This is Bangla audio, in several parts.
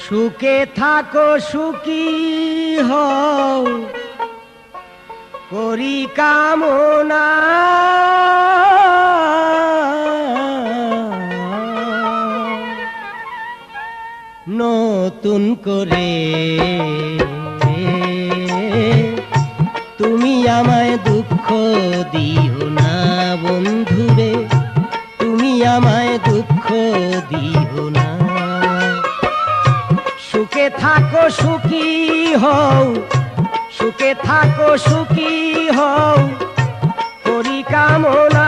সুখে থাকো সুখী হও করি কামনা, নতুন করে তুমি আমায় দুঃখ দিও না বন্ধুরে, তুমি আমায় দুঃখ দিও না। সুখে থাকো সুখী হও, সুখে থাকো সুখী হও করি কামনা,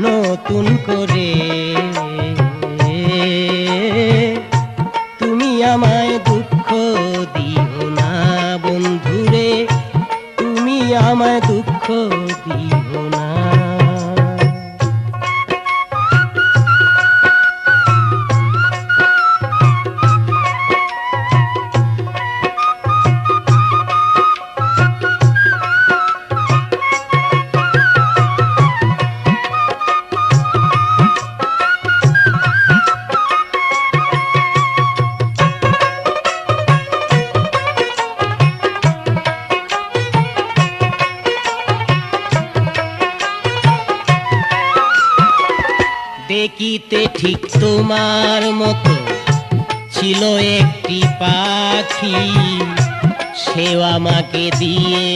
নতুন করে তুমি আমায় দুঃখ দিও না বন্ধুরে, তুমি আমায় দুঃখ দিও না। দেখিতে ঠিক তোমার মতো ছিল একটি পাখি, সেও আমাকে দিয়ে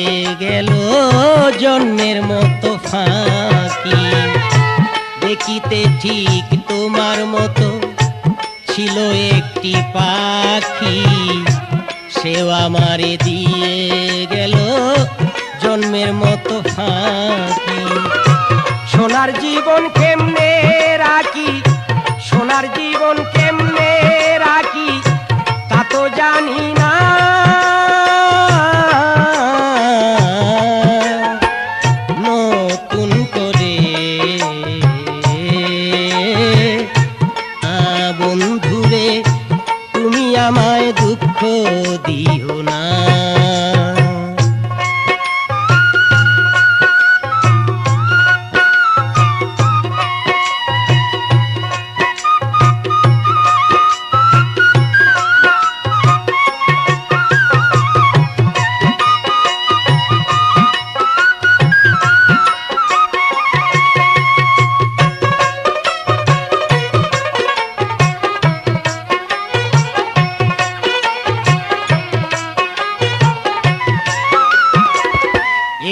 গেল জন্মের মতো ফাঁকি। দেখিতে ঠিক তোমার মতো ছিল একটি পাখি, সেও আমারে দিয়ে গেল জন্মের মতো ফাঁকি। সোনার জীবন কেমনে রাখি, সোনার জীবন কেমনে রাখি তা তো জানি না, নতুন করে বন্ধুরে তুমি আমায় দুঃখ দিও না।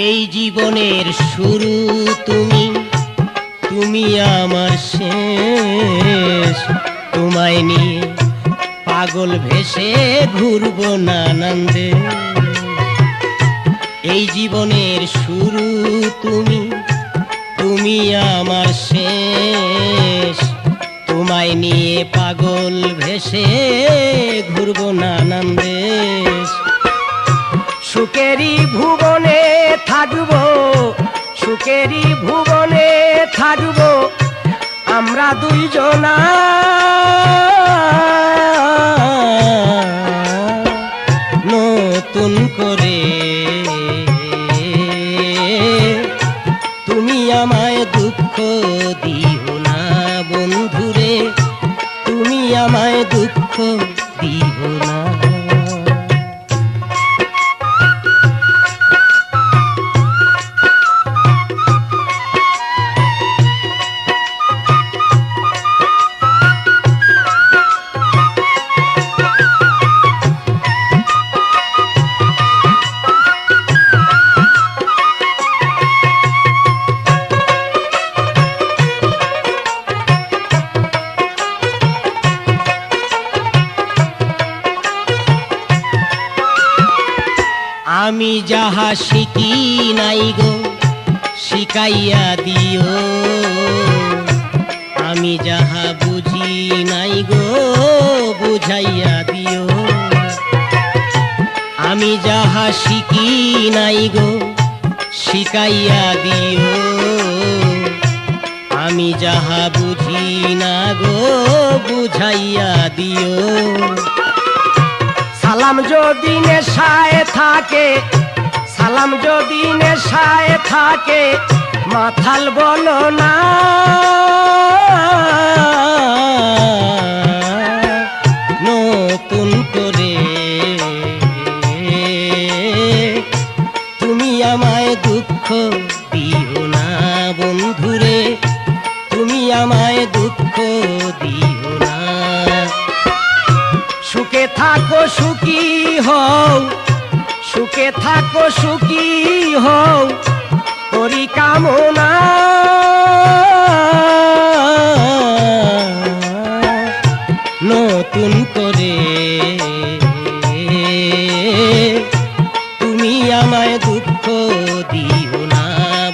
এই জীবনের শুরু তুমি, তুমি আমার শেষ, তোমায় নিয়ে পাগল ভেসে ঘুরবো নানান্দে। এই জীবনের শুরু তুমি, তুমি আমার শেষ, তোমায় নিয়ে পাগল ভেসে ঘুরবো নানান্দে। সুখেরই ভুবনে থাকবো, সুখেরই ভুবনে থাকবো আমরা দুইজনা, নতুন করে তুমি আমায় দুঃখ দিও না বন্ধুরে, তুমি আমায় দুঃখ দিও না। আমি যাহা শিখি নাই গো শিখাইয়া দিও, আমি যাহা বুঝি নাই গো বুঝাইয়া দিও। আমি যাহা শিখি নাই গো শিখাইয়া দিও, আমি যাহা বুঝি না গো বুঝাইয়া দিও। সালাম যদি নেশায় থাকে, সালাম যদি নেশায় থাকে মাথাল বলো না নতুন করে তুমি আমায় দুঃখ দিও না বন্ধুরে, তুমি আমায় দুঃখ দিও না। সুখে থাকো সুখী হও, সুখে থাকো সুখী হও করি কামনা। নতুন করে তুমি আমায় দুঃখ দিও না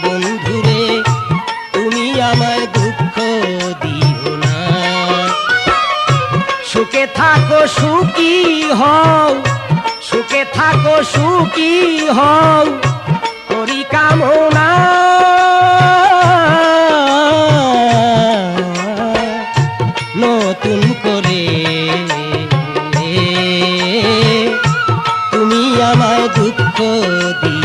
বন্ধুরে, তুমি আমায় দুঃখ দিও না। সুখে থাকো সুখী হও, সুখে থাকো সুখী হও করি কামনা। নতুন করে তুমি আমায় দুঃখ দিও